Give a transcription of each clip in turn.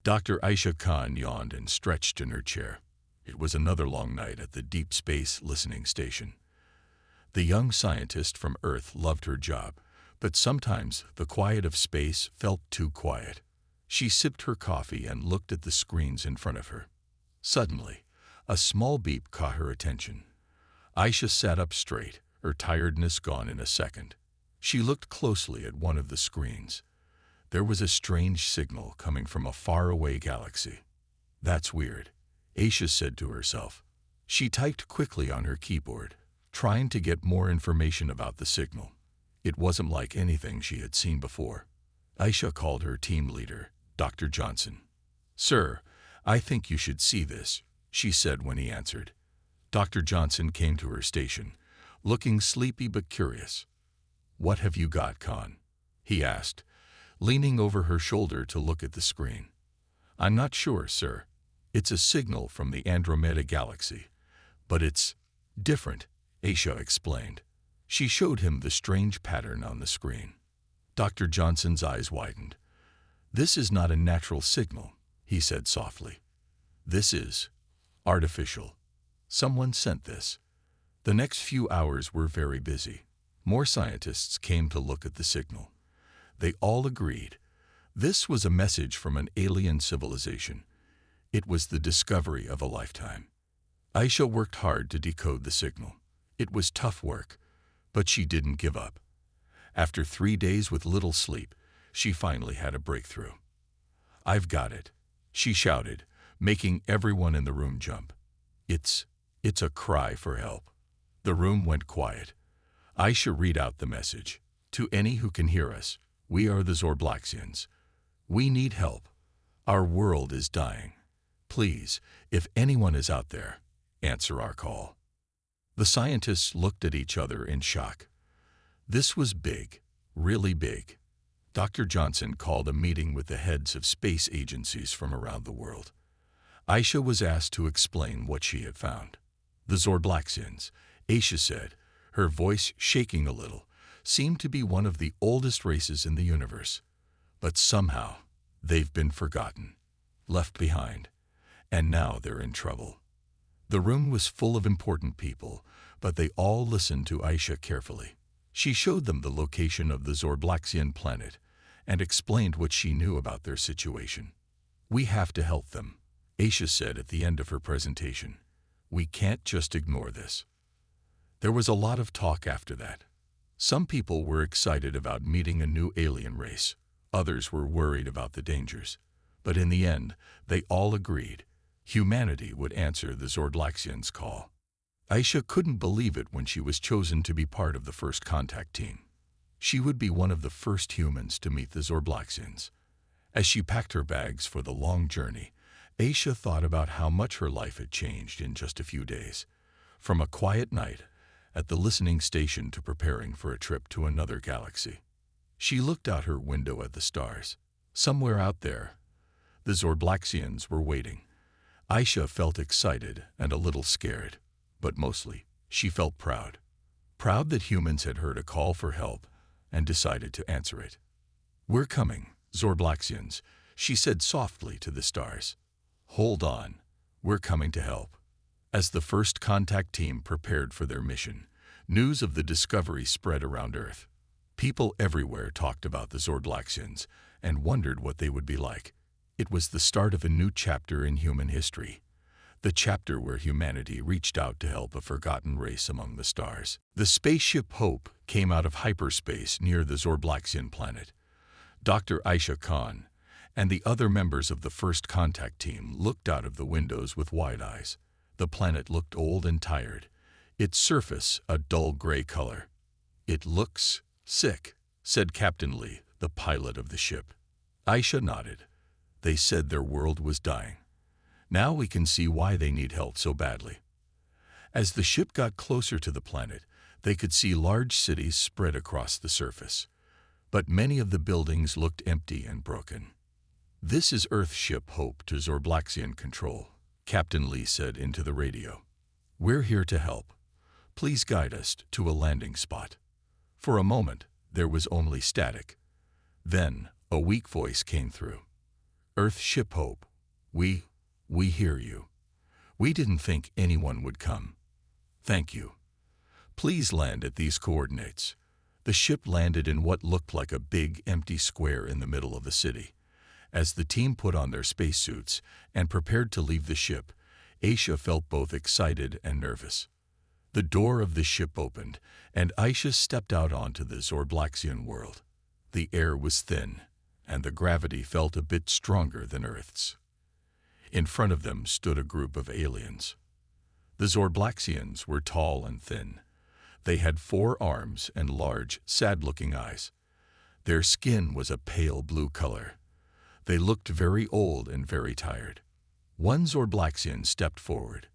Dr. Aisha Khan yawned and stretched in her chair. It was another long night at the Deep Space Listening Station. The young scientist from Earth loved her job, but sometimes the quiet of space felt too quiet. She sipped her coffee and looked at the screens in front of her. Suddenly, a small beep caught her attention. Aisha sat up straight, her tiredness gone in a second. She looked closely at one of the screens. There was a strange signal coming from a faraway galaxy. "That's weird," Aisha said to herself. She typed quickly on her keyboard, trying to get more information about the signal. It wasn't like anything she had seen before. Aisha called her team leader, Dr. Johnson. "Sir, I think you should see this," she said when he answered. Dr. Johnson came to her station, looking sleepy but curious. "What have you got, Khan?" he asked, leaning over her shoulder to look at the screen. "I'm not sure, sir. It's a signal from the Andromeda Galaxy. But it's different," Aisha explained. She showed him the strange pattern on the screen. Dr. Johnson's eyes widened. "This is not a natural signal," he said softly. "This is artificial. Someone sent this." The next few hours were very busy. More scientists came to look at the signal. They all agreed. This was a message from an alien civilization. It was the discovery of a lifetime. Aisha worked hard to decode the signal. It was tough work, but she didn't give up. After 3 days with little sleep, she finally had a breakthrough. "I've got it," she shouted, making everyone in the room jump. It's a cry for help." The room went quiet. Aisha read out the message. "To any who can hear us, we are the Zorblaxians. We need help. Our world is dying. Please, if anyone is out there, answer our call." The scientists looked at each other in shock. This was big, really big. Dr. Johnson called a meeting with the heads of space agencies from around the world. Aisha was asked to explain what she had found. "The Zorblaxians," Aisha said, her voice shaking a little, "seem to be one of the oldest races in the universe. But somehow, they've been forgotten, left behind, and now they're in trouble." The room was full of important people, but they all listened to Aisha carefully. She showed them the location of the Zorblaxian planet and explained what she knew about their situation. "We have to help them," Aisha said at the end of her presentation. "We can't just ignore this." There was a lot of talk after that. Some people were excited about meeting a new alien race. Others were worried about the dangers. But in the end, they all agreed. Humanity would answer the Zorblaxians' call. Aisha couldn't believe it when she was chosen to be part of the first contact team. She would be one of the first humans to meet the Zorblaxians. As she packed her bags for the long journey, Aisha thought about how much her life had changed in just a few days. From a quiet night at the listening station to preparing for a trip to another galaxy. She looked out her window at the stars. Somewhere out there, the Zorblaxians were waiting. Aisha felt excited and a little scared, but mostly she felt proud. Proud that humans had heard a call for help and decided to answer it. "We're coming, Zorblaxians," she said softly to the stars. "Hold on, we're coming to help." As the first contact team prepared for their mission, news of the discovery spread around Earth. People everywhere talked about the Zorblaxians and wondered what they would be like. It was the start of a new chapter in human history, the chapter where humanity reached out to help a forgotten race among the stars. The spaceship Hope came out of hyperspace near the Zorblaxian planet. Dr. Aisha Khan and the other members of the first contact team looked out of the windows with wide eyes. The planet looked old and tired, its surface a dull gray color. "It looks sick," said Captain Lee, the pilot of the ship. Aisha nodded. "They said their world was dying. Now we can see why they need help so badly." As the ship got closer to the planet, they could see large cities spread across the surface. But many of the buildings looked empty and broken. "This is Earth Ship Hope to Zorblaxian Control," Captain Lee said into the radio. "We're here to help. Please guide us to a landing spot." For a moment, there was only static. Then, a weak voice came through. Earth Ship Hope. We hear you. We didn't think anyone would come. Thank you. Please land at these coordinates. The ship landed in what looked like a big, empty square in the middle of the city. As the team put on their spacesuits and prepared to leave the ship, Aisha felt both excited and nervous. The door of the ship opened, and Aisha stepped out onto the Zorblaxian world. The air was thin, and the gravity felt a bit stronger than Earth's. In front of them stood a group of aliens. The Zorblaxians were tall and thin. They had 4 arms and large, sad-looking eyes. Their skin was a pale blue color. They looked very old and very tired. One Zorblaxian stepped forward.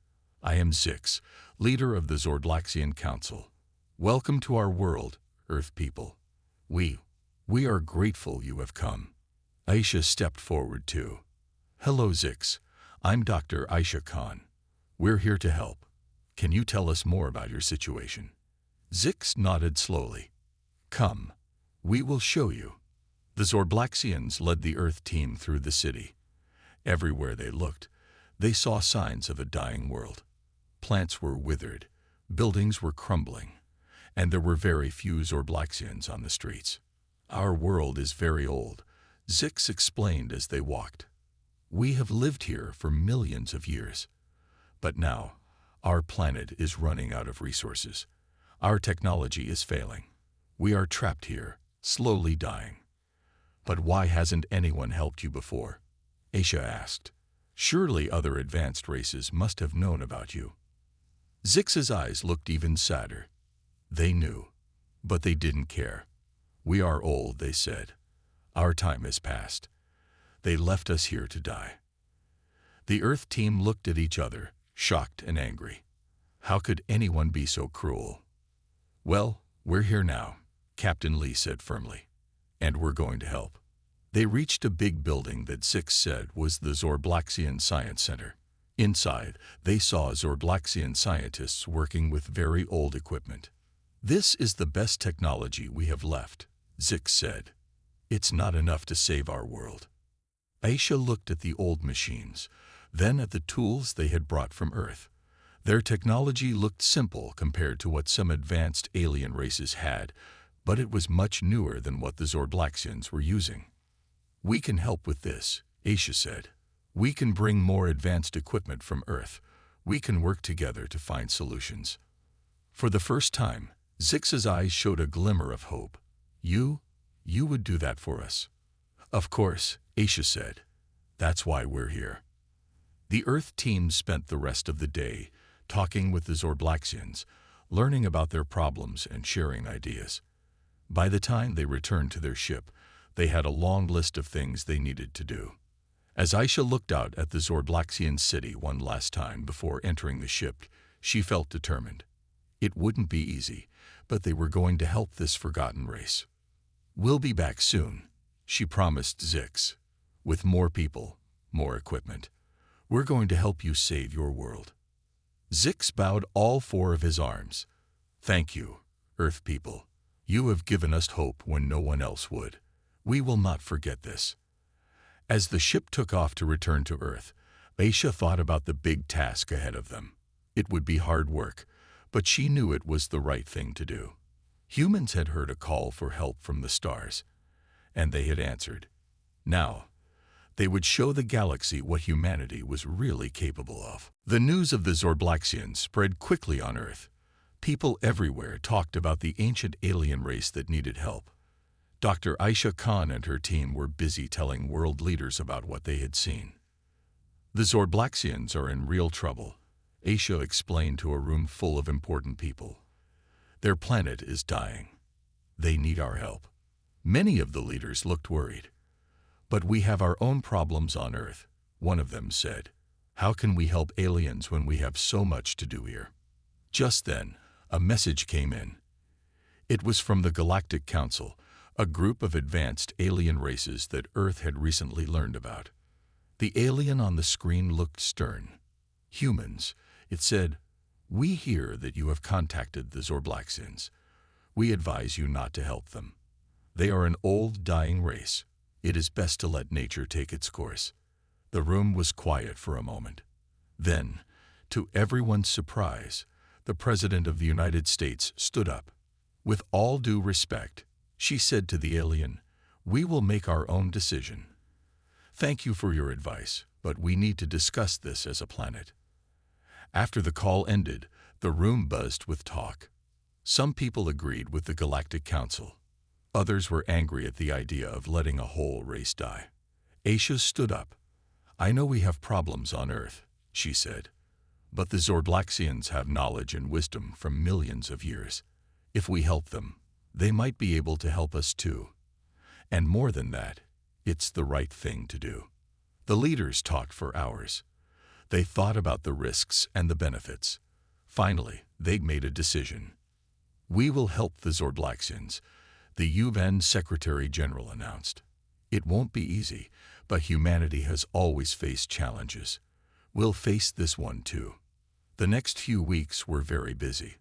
I am Zix, leader of the Zorblaxian Council. Welcome to our world, Earth people. We are grateful you have come. Aisha stepped forward too. Hello Zix, I'm Dr. Aisha Khan. We're here to help. Can you tell us more about your situation? Zix nodded slowly. Come, we will show you. The Zorblaxians led the Earth team through the city. Everywhere they looked, they saw signs of a dying world. Plants were withered, buildings were crumbling, and there were very few Zorblaxians on the streets. Our world is very old, Zix explained as they walked. We have lived here for millions of years. But now, our planet is running out of resources. Our technology is failing. We are trapped here, slowly dying. But why hasn't anyone helped you before? Aisha asked. Surely other advanced races must have known about you. Zix's eyes looked even sadder. They knew, but they didn't care. We are old, they said. Our time has passed. They left us here to die. The Earth team looked at each other, shocked and angry. How could anyone be so cruel? Well, we're here now, Captain Lee said firmly. And we're going to help. They reached a big building that Zix said was the Zorblaxian Science Center. Inside, they saw Zorblaxian scientists working with very old equipment. This is the best technology we have left, Zix said. It's not enough to save our world. Aisha looked at the old machines, then at the tools they had brought from Earth. Their technology looked simple compared to what some advanced alien races had, but it was much newer than what the Zorblaxians were using. We can help with this, Aisha said. We can bring more advanced equipment from Earth. We can work together to find solutions. For the first time, Zix's eyes showed a glimmer of hope. You would do that for us. Of course, Aisha said. That's why we're here. The Earth team spent the rest of the day talking with the Zorblaxians, learning about their problems and sharing ideas. By the time they returned to their ship, they had a long list of things they needed to do. As Aisha looked out at the Zorblaxian city one last time before entering the ship, she felt determined. It wouldn't be easy, but they were going to help this forgotten race. We'll be back soon, she promised Zix. With more people, more equipment. We're going to help you save your world. Zix bowed all 4 of his arms. Thank you, Earth people. You have given us hope when no one else would. We will not forget this. As the ship took off to return to Earth, Aisha thought about the big task ahead of them. It would be hard work, but she knew it was the right thing to do. Humans had heard a call for help from the stars, and they had answered. Now, they would show the galaxy what humanity was really capable of. The news of the Zorblaxians spread quickly on Earth. People everywhere talked about the ancient alien race that needed help. Dr. Aisha Khan and her team were busy telling world leaders about what they had seen. The Zorblaxians are in real trouble, Aisha explained to a room full of important people. Their planet is dying. They need our help. Many of the leaders looked worried. But we have our own problems on Earth, one of them said. How can we help aliens when we have so much to do here? Just then, a message came in. It was from the Galactic Council, a group of advanced alien races that Earth had recently learned about. The alien on the screen looked stern. Humans, it said, we hear that you have contacted the Zorblaxians. We advise you not to help them. They are an old, dying race. It is best to let nature take its course. The room was quiet for a moment. Then, to everyone's surprise, the President of the United States stood up. With all due respect, she said to the alien, "We will make our own decision. Thank you for your advice, but we need to discuss this as a planet." After the call ended, the room buzzed with talk. Some people agreed with the Galactic Council. Others were angry at the idea of letting a whole race die. Aisha stood up. "I know we have problems on Earth," she said, "but the Zorblaxians have knowledge and wisdom from millions of years. If we help them, they might be able to help us too. And more than that, it's the right thing to do." The leaders talked for hours. They thought about the risks and the benefits. Finally, they made a decision. "We will help the Zorblaxians," the UN Secretary General announced. "It won't be easy, but humanity has always faced challenges. We'll face this one too." The next few weeks were very busy.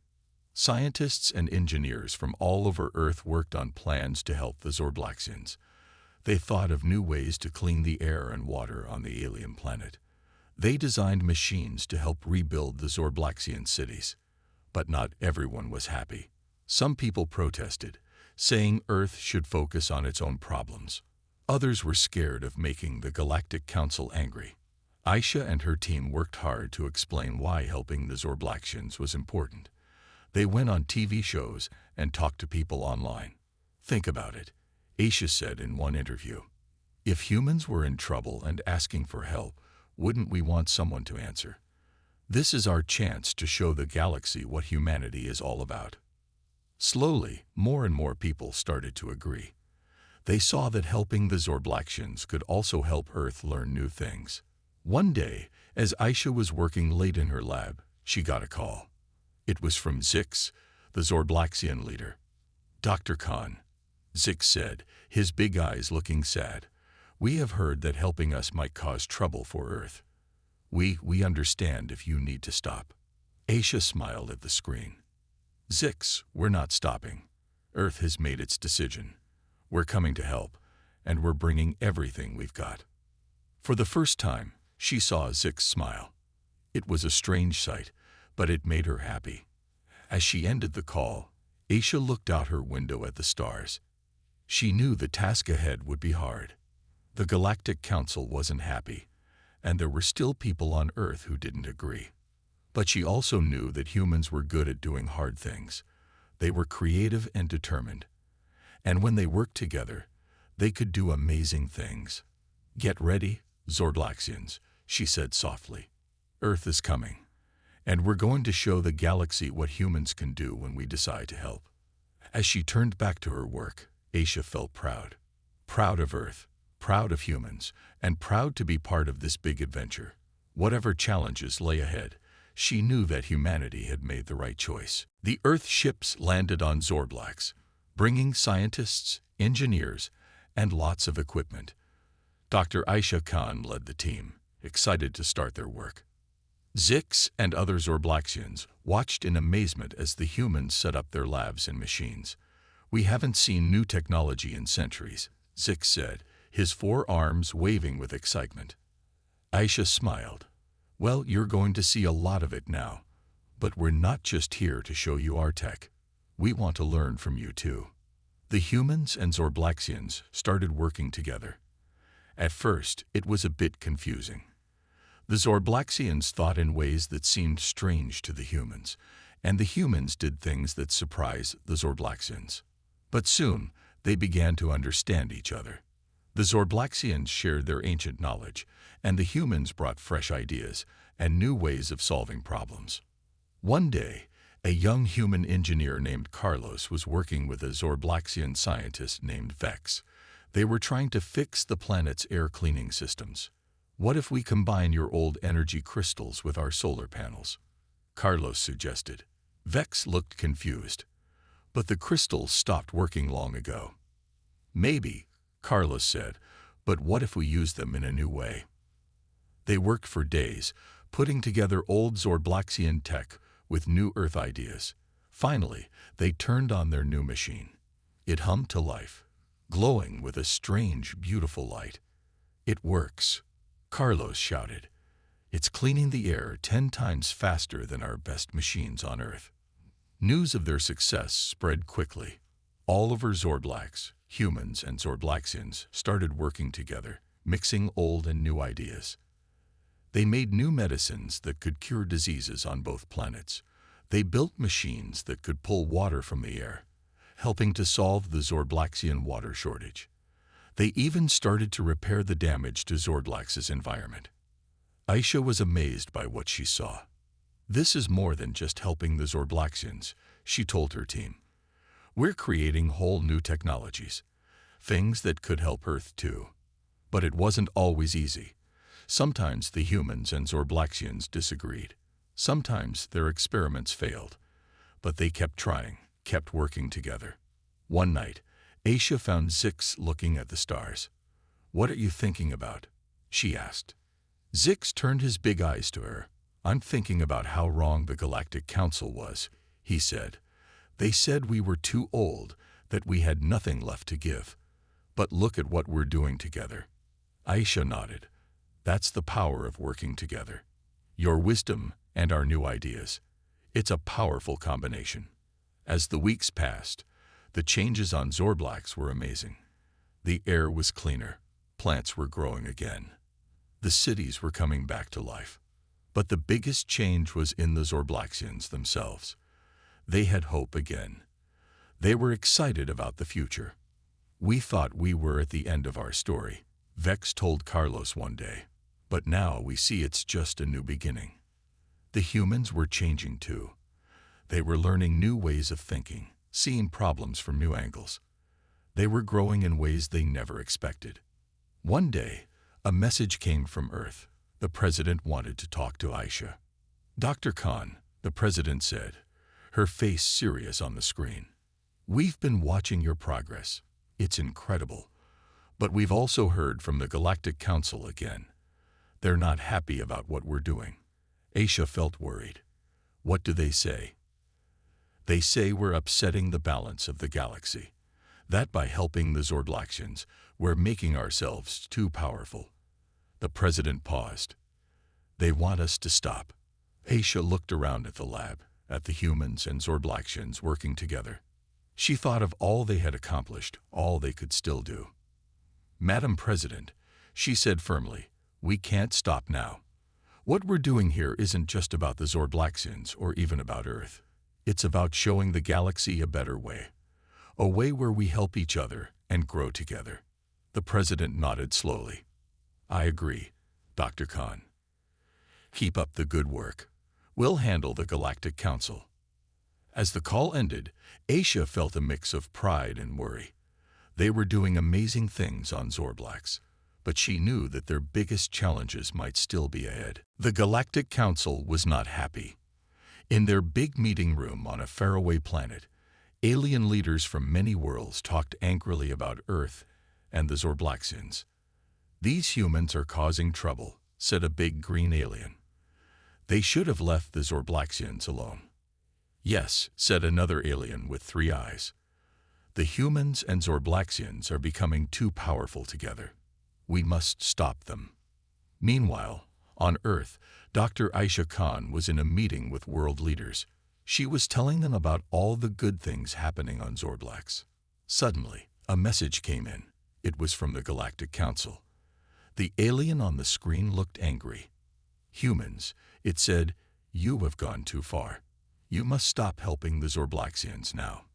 Scientists and engineers from all over Earth worked on plans to help the Zorblaxians. They thought of new ways to clean the air and water on the alien planet. They designed machines to help rebuild the Zorblaxian cities. But not everyone was happy. Some people protested, saying Earth should focus on its own problems. Others were scared of making the Galactic Council angry. Aisha and her team worked hard to explain why helping the Zorblaxians was important. They went on TV shows and talked to people online. "Think about it," Aisha said in one interview. "If humans were in trouble and asking for help, wouldn't we want someone to answer? This is our chance to show the galaxy what humanity is all about." Slowly, more and more people started to agree. They saw that helping the Zorblaxians could also help Earth learn new things. One day, as Aisha was working late in her lab, she got a call. It was from Zix, the Zorblaxian leader. "Dr. Khan," Zix said, his big eyes looking sad, "we have heard that helping us might cause trouble for Earth. We understand if you need to stop." Aisha smiled at the screen. "Zix, we're not stopping. Earth has made its decision. We're coming to help, and we're bringing everything we've got." For the first time, she saw Zix smile. It was a strange sight, but it made her happy. As she ended the call, Aisha looked out her window at the stars. She knew the task ahead would be hard. The Galactic Council wasn't happy, and there were still people on Earth who didn't agree. But she also knew that humans were good at doing hard things. They were creative and determined. And when they worked together, they could do amazing things. "Get ready, Zorblaxians," she said softly. "Earth is coming, and we're going to show the galaxy what humans can do when we decide to help." As she turned back to her work, Aisha felt proud. Proud of Earth, proud of humans, and proud to be part of this big adventure. Whatever challenges lay ahead, she knew that humanity had made the right choice. The Earth ships landed on Zorblax, bringing scientists, engineers, and lots of equipment. Dr. Aisha Khan led the team, excited to start their work. Zix and other Zorblaxians watched in amazement as the humans set up their labs and machines. "We haven't seen new technology in centuries," Zix said, his 4 arms waving with excitement. Aisha smiled. "Well, you're going to see a lot of it now. But we're not just here to show you our tech. We want to learn from you too." The humans and Zorblaxians started working together. At first, it was a bit confusing. The Zorblaxians thought in ways that seemed strange to the humans, and the humans did things that surprised the Zorblaxians. But soon, they began to understand each other. The Zorblaxians shared their ancient knowledge, and the humans brought fresh ideas and new ways of solving problems. One day, a young human engineer named Carlos was working with a Zorblaxian scientist named Vex. They were trying to fix the planet's air cleaning systems. "What if we combine your old energy crystals with our solar panels?" Carlos suggested. Vex looked confused. "But the crystals stopped working long ago." "Maybe," Carlos said, "but what if we use them in a new way?" They worked for days, putting together old Zorblaxian tech with new Earth ideas. Finally, they turned on their new machine. It hummed to life. glowing with a strange, beautiful light. "It works," Carlos shouted. "It's cleaning the air 10 times faster than our best machines on Earth." News of their success spread quickly. All over Zorblax, humans and Zorblaxians started working together, mixing old and new ideas. They made new medicines that could cure diseases on both planets. They built machines that could pull water from the air, helping to solve the Zorblaxian water shortage. They even started to repair the damage to Zorblax's environment. Aisha was amazed by what she saw. "This is more than just helping the Zorblaxians," she told her team. "We're creating whole new technologies, things that could help Earth too." But it wasn't always easy. Sometimes the humans and Zorblaxians disagreed. Sometimes their experiments failed. But they kept trying, kept working together. One night, Aisha found Zix looking at the stars. "What are you thinking about?" she asked. Zix turned his big eyes to her. "I'm thinking about how wrong the Galactic Council was," he said. "They said we were too old, that we had nothing left to give. But look at what we're doing together." Aisha nodded. "That's the power of working together. Your wisdom and our new ideas. It's a powerful combination." As the weeks passed, the changes on Zorblax were amazing. The air was cleaner. Plants were growing again. The cities were coming back to life. But the biggest change was in the Zorblaxians themselves. They had hope again. They were excited about the future. "We thought we were at the end of our story," Vex told Carlos one day. "But now we see it's just a new beginning." The humans were changing too. They were learning new ways of thinking, seeing problems from new angles. They were growing in ways they never expected. One day, a message came from Earth. The president wanted to talk to Aisha. "Dr. Khan," the president said, her face serious on the screen. "We've been watching your progress. It's incredible. But we've also heard from the Galactic Council again. They're not happy about what we're doing." Aisha felt worried. "What do they say?" "They say we're upsetting the balance of the galaxy. That by helping the Zorblaxians, we're making ourselves too powerful." The president paused. "They want us to stop." Aisha looked around at the lab, at the humans and Zorblaxians working together. She thought of all they had accomplished, all they could still do. "Madam President," she said firmly, "we can't stop now. What we're doing here isn't just about the Zorblaxians or even about Earth. It's about showing the galaxy a better way. A way where we help each other and grow together." The president nodded slowly. "I agree, Dr. Khan. Keep up the good work. We'll handle the Galactic Council." As the call ended, Aisha felt a mix of pride and worry. They were doing amazing things on Zorblax, but she knew that their biggest challenges might still be ahead. The Galactic Council was not happy. In their big meeting room on a faraway planet, alien leaders from many worlds talked angrily about Earth and the Zorblaxians. "These humans are causing trouble," said a big green alien. "They should have left the Zorblaxians alone." "Yes," said another alien with 3 eyes. "The humans and Zorblaxians are becoming too powerful together. We must stop them." Meanwhile, on Earth, Dr. Aisha Khan was in a meeting with world leaders. She was telling them about all the good things happening on Zorblax. Suddenly, a message came in. It was from the Galactic Council. The alien on the screen looked angry. "Humans," it said, "you have gone too far. You must stop helping the Zorblaxians now.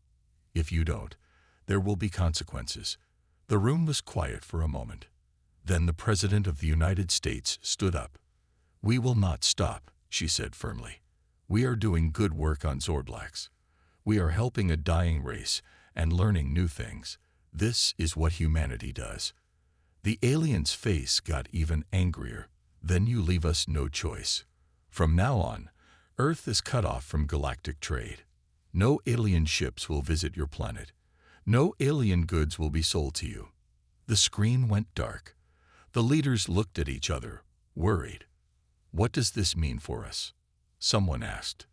If you don't, there will be consequences." The room was quiet for a moment. Then the President of the United States stood up. "We will not stop," she said firmly. "We are doing good work on Zorblax. We are helping a dying race and learning new things. This is what humanity does." The alien's face got even angrier. "Then you leave us no choice. From now on, Earth is cut off from galactic trade. No alien ships will visit your planet. No alien goods will be sold to you." The screen went dark. The leaders looked at each other, worried. "What does this mean for us?" someone asked.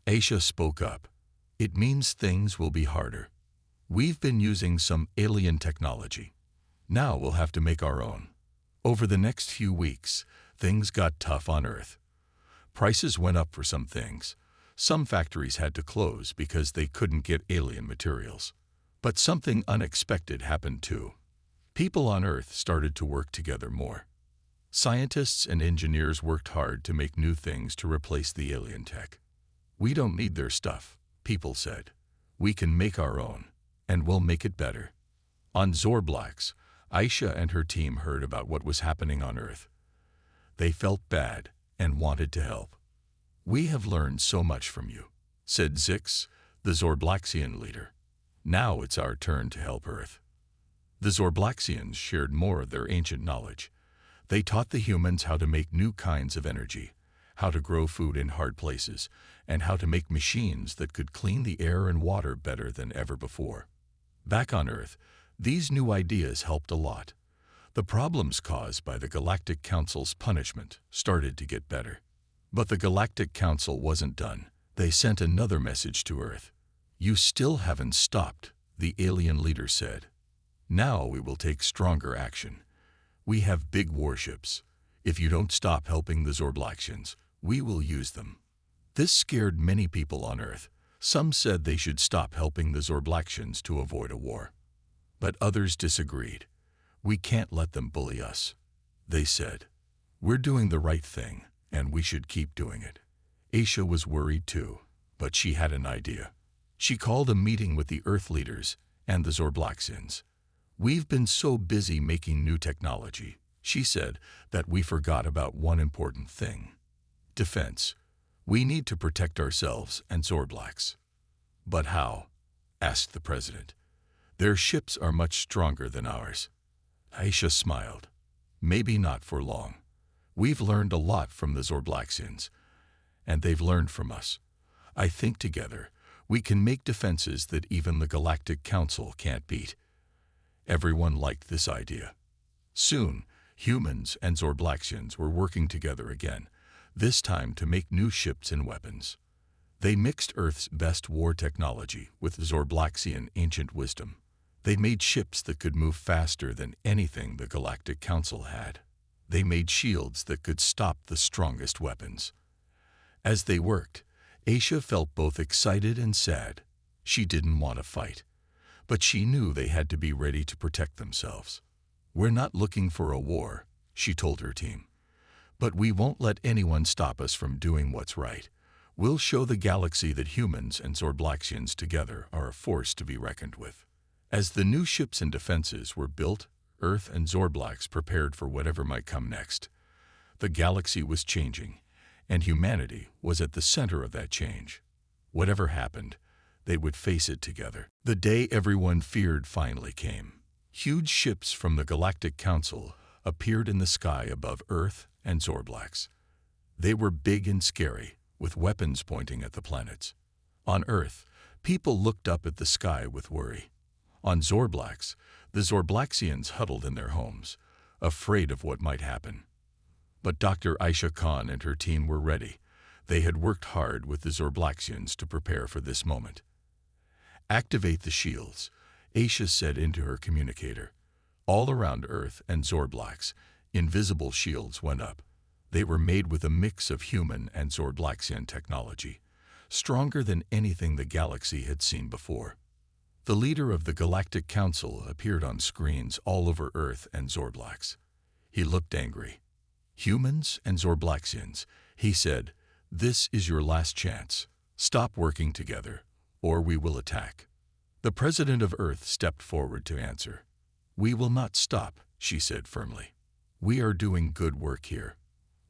Aisha spoke up. "It means things will be harder. We've been using some alien technology. Now we'll have to make our own. Over the next few weeks, things got tough on Earth. Prices went up for some things. Some factories had to close because they couldn't get alien materials. But something unexpected happened too. People on Earth started to work together more. Scientists and engineers worked hard to make new things to replace the alien tech. We don't need their stuff, people said. We can make our own, and we'll make it better. On Zorblax, Aisha and her team heard about what was happening on Earth. They felt bad and wanted to help. We have learned so much from you, said Zix, the Zorblaxian leader. Now it's our turn to help Earth. The Zorblaxians shared more of their ancient knowledge. They taught the humans how to make new kinds of energy, how to grow food in hard places, and how to make machines that could clean the air and water better than ever before. Back on Earth, these new ideas helped a lot. The problems caused by the Galactic Council's punishment started to get better. But the Galactic Council wasn't done. They sent another message to Earth. You still haven't stopped, the alien leader said. Now we will take stronger action. We have big warships. If you don't stop helping the Zorblaxians, we will use them. This scared many people on Earth. Some said they should stop helping the Zorblaxians to avoid a war. But others disagreed. We can't let them bully us. They said, we're doing the right thing, and we should keep doing it. Aisha was worried too, but she had an idea. She called a meeting with the Earth leaders and the Zorblaxians. We've been so busy making new technology, she said, that we forgot about one important thing. Defense. We need to protect ourselves and Zorblax. But how? Asked the president. Their ships are much stronger than ours. Aisha smiled. Maybe not for long. We've learned a lot from the Zorblaxians, and they've learned from us. I think together, we can make defenses that even the Galactic Council can't beat. Everyone liked this idea. Soon, humans and Zorblaxians were working together again, this time to make new ships and weapons. They mixed Earth's best war technology with Zorblaxian ancient wisdom. They made ships that could move faster than anything the Galactic Council had. They made shields that could stop the strongest weapons. As they worked, Aisha felt both excited and sad. She didn't want to fight, but she knew they had to be ready to protect themselves. We're not looking for a war, she told her team. But we won't let anyone stop us from doing what's right. We'll show the galaxy that humans and Zorblaxians together are a force to be reckoned with. As the new ships and defenses were built, Earth and Zorblax prepared for whatever might come next. The galaxy was changing, and humanity was at the center of that change. Whatever happened, they would face it together. The day everyone feared finally came. Huge ships from the Galactic Council appeared in the sky above Earth and Zorblax. They were big and scary, with weapons pointing at the planets. On Earth, people looked up at the sky with worry. On Zorblax, the Zorblaxians huddled in their homes, afraid of what might happen. But Dr. Aisha Khan and her team were ready. They had worked hard with the Zorblaxians to prepare for this moment. Activate the shields, Aisha said into her communicator. All around Earth and Zorblax, invisible shields went up. They were made with a mix of human and Zorblaxian technology, stronger than anything the galaxy had seen before. The leader of the Galactic Council appeared on screens all over Earth and Zorblax. He looked angry. Humans and Zorblaxians, he said, this is your last chance. Stop working together, or we will attack. The president of Earth stepped forward to answer. We will not stop, she said firmly. We are doing good work here.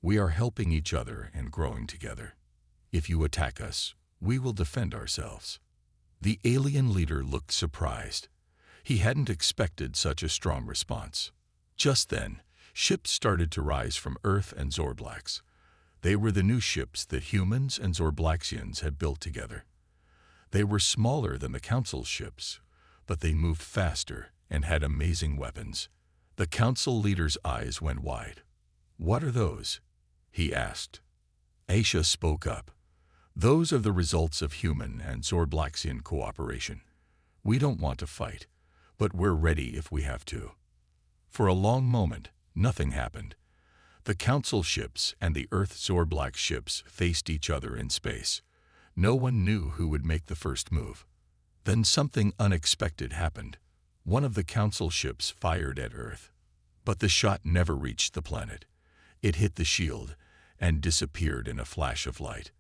We are helping each other and growing together. If you attack us, we will defend ourselves. The alien leader looked surprised. He hadn't expected such a strong response. Just then, ships started to rise from Earth and Zorblax. They were the new ships that humans and Zorblaxians had built together. They were smaller than the Council's ships, but they moved faster and had amazing weapons. The Council leader's eyes went wide. What are those? He asked. Aisha spoke up. Those are the results of human and Zorblaxian cooperation. We don't want to fight, but we're ready if we have to." For a long moment, nothing happened. The Council ships and the Earth Zorblax ships faced each other in space. No one knew who would make the first move. Then something unexpected happened. One of the Council ships fired at Earth. But the shot never reached the planet. It hit the shield and disappeared in a flash of light.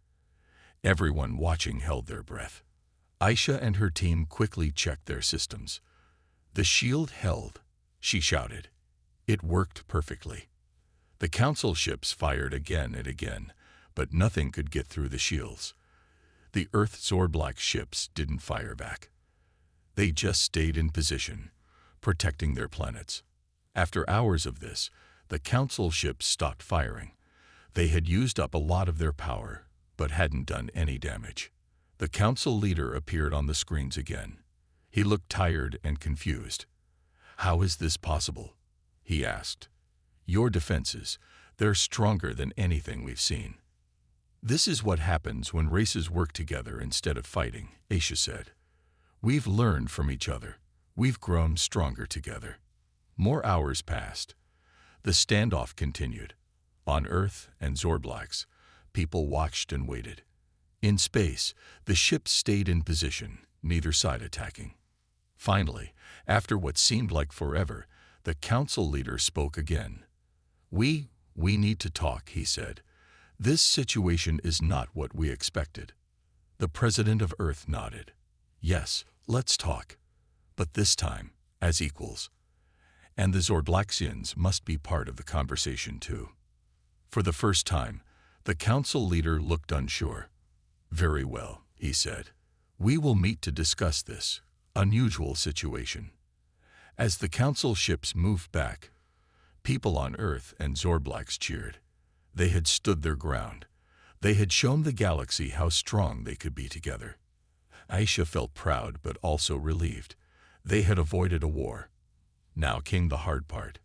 Everyone watching held their breath. Aisha and her team quickly checked their systems. "The shield held," she shouted. "It worked perfectly." The Council ships fired again and again, but nothing could get through the shields. The Earth Zorblax ships didn't fire back. They just stayed in position, protecting their planets. After hours of this, the Council ships stopped firing. They had used up a lot of their power, but hadn't done any damage. The Council leader appeared on the screens again. He looked tired and confused. "How is this possible?" he asked. "Your defenses, they're stronger than anything we've seen." "This is what happens when races work together instead of fighting," Aisha said. "We've learned from each other. We've grown stronger together." More hours passed. The standoff continued. On Earth and Zorblax, people watched and waited. In space, the ships stayed in position, neither side attacking. Finally, after what seemed like forever, the Council leader spoke again. We need to talk," he said. "This situation is not what we expected." The President of Earth nodded. "Yes, let's talk. But this time, as equals. And the Zorblaxians must be part of the conversation too." For the first time, the Council leader looked unsure. "Very well," he said. "We will meet to discuss this unusual situation." As the Council ships moved back, people on Earth and Zorblax cheered. They had stood their ground. They had shown the galaxy how strong they could be together. Aisha felt proud but also relieved. They had avoided a war. Now came the hard part: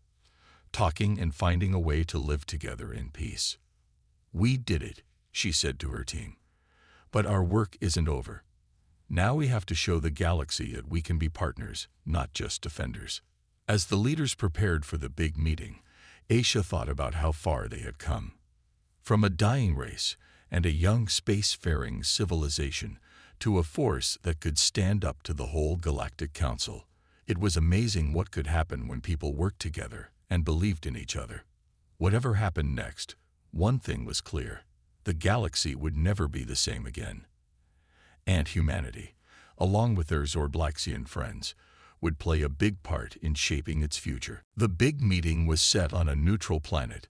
talking and finding a way to live together in peace. "We did it," she said to her team. "But our work isn't over. Now we have to show the galaxy that we can be partners, not just defenders." As the leaders prepared for the big meeting, Aisha thought about how far they had come. From a dying race and a young spacefaring civilization to a force that could stand up to the whole Galactic Council. It was amazing what could happen when people worked together and believed in each other. Whatever happened next, one thing was clear: the galaxy would never be the same again. And humanity, along with their Zorblaxian friends, would play a big part in shaping its future. The big meeting was set on a neutral planet.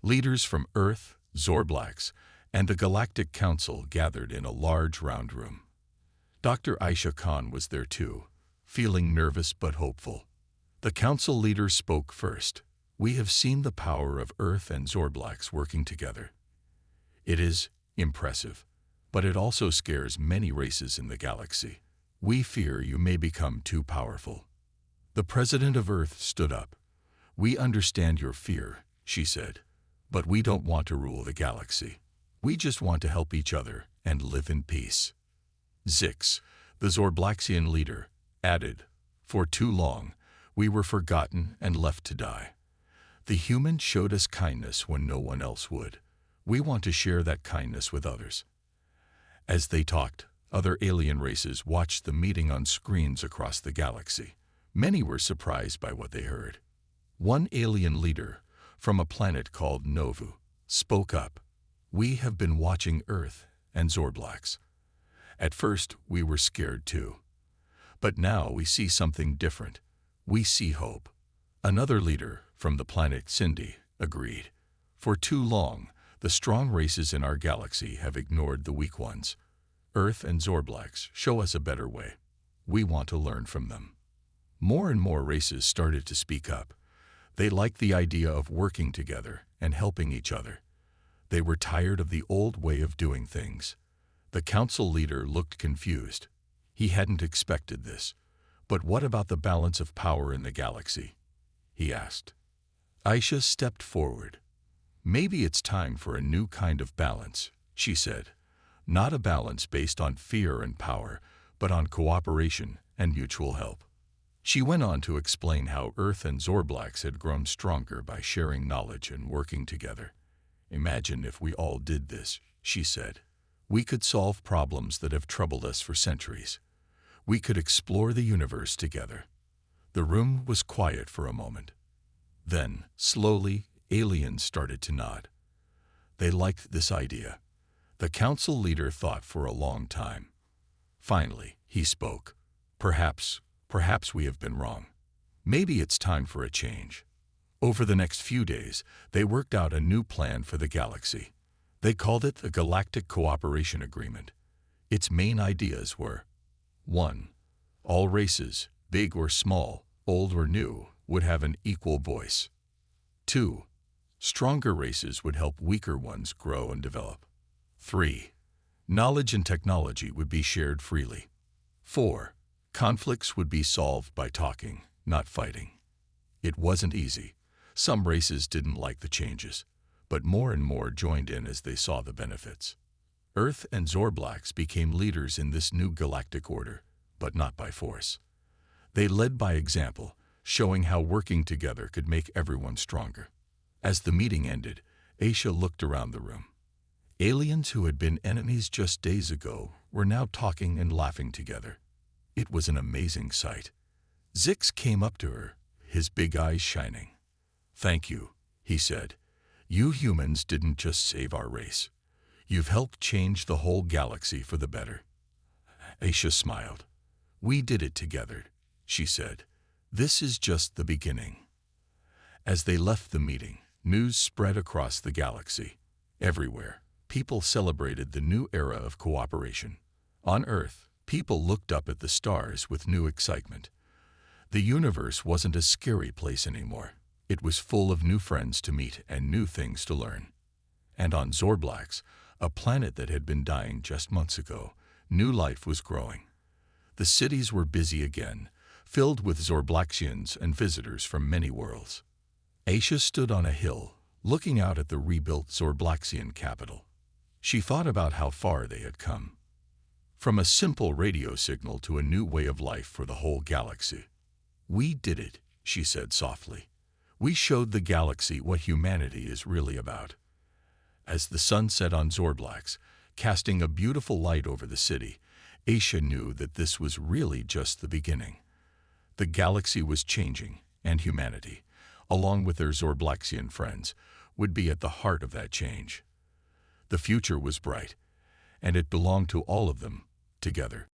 Leaders from Earth, Zorblax, and the Galactic Council gathered in a large round room. Dr. Aisha Khan was there too, feeling nervous but hopeful. The Council leader spoke first. "We have seen the power of Earth and Zorblax working together. It is impressive, but it also scares many races in the galaxy. We fear you may become too powerful." The President of Earth stood up. "We understand your fear," she said, "but we don't want to rule the galaxy. We just want to help each other and live in peace." Zix, the Zorblaxian leader, added, "For too long, we were forgotten and left to die. The humans showed us kindness when no one else would. We want to share that kindness with others." As they talked, other alien races watched the meeting on screens across the galaxy. Many were surprised by what they heard. One alien leader, from a planet called Novu, spoke up. "We have been watching Earth and Zorblax. At first, we were scared too. But now we see something different. We see hope." Another leader, from the planet Cindy, agreed. "For too long, the strong races in our galaxy have ignored the weak ones. Earth and Zorblax show us a better way. We want to learn from them." More and more races started to speak up. They liked the idea of working together and helping each other. They were tired of the old way of doing things. The Council leader looked confused. He hadn't expected this. "But what about the balance of power in the galaxy?" he asked. Aisha stepped forward. "Maybe it's time for a new kind of balance," she said. "Not a balance based on fear and power, but on cooperation and mutual help. She went on to explain how Earth and Zorblax had grown stronger by sharing knowledge and working together. "Imagine if we all did this," she said. "We could solve problems that have troubled us for centuries. We could explore the universe together." The room was quiet for a moment. Then, slowly, aliens started to nod. They liked this idea. The council leader thought for a long time. Finally, he spoke. Perhaps we have been wrong. Maybe it's time for a change." Over the next few days, they worked out a new plan for the galaxy. They called it the Galactic Cooperation Agreement. Its main ideas were: 1. All races, big or small, old or new, would have an equal voice. 2. Stronger races would help weaker ones grow and develop. 3. Knowledge and technology would be shared freely. 4. Conflicts would be solved by talking, not fighting. It wasn't easy. Some races didn't like the changes, but more and more joined in as they saw the benefits. Earth and Zorblax became leaders in this new galactic order, but not by force. They led by example, showing how working together could make everyone stronger. As the meeting ended, Aisha looked around the room. Aliens who had been enemies just days ago were now talking and laughing together. It was an amazing sight. Zix came up to her, his big eyes shining. "Thank you," he said. "You humans didn't just save our race. You've helped change the whole galaxy for the better." Aisha smiled. "We did it together," she said. "This is just the beginning." As they left the meeting, news spread across the galaxy. Everywhere, people celebrated the new era of cooperation. On Earth, people looked up at the stars with new excitement. The universe wasn't a scary place anymore. It was full of new friends to meet and new things to learn. And on Zorblax, a planet that had been dying just months ago, new life was growing. The cities were busy again, filled with Zorblaxians and visitors from many worlds. Aisha stood on a hill, looking out at the rebuilt Zorblaxian capital. She thought about how far they had come. From a simple radio signal to a new way of life for the whole galaxy. "We did it," she said softly. "We showed the galaxy what humanity is really about." As the sun set on Zorblax, casting a beautiful light over the city, Aisha knew that this was really just the beginning. The galaxy was changing, and humanity, along with their Zorblaxian friends, would be at the heart of that change. The future was bright, and it belonged to all of them, together.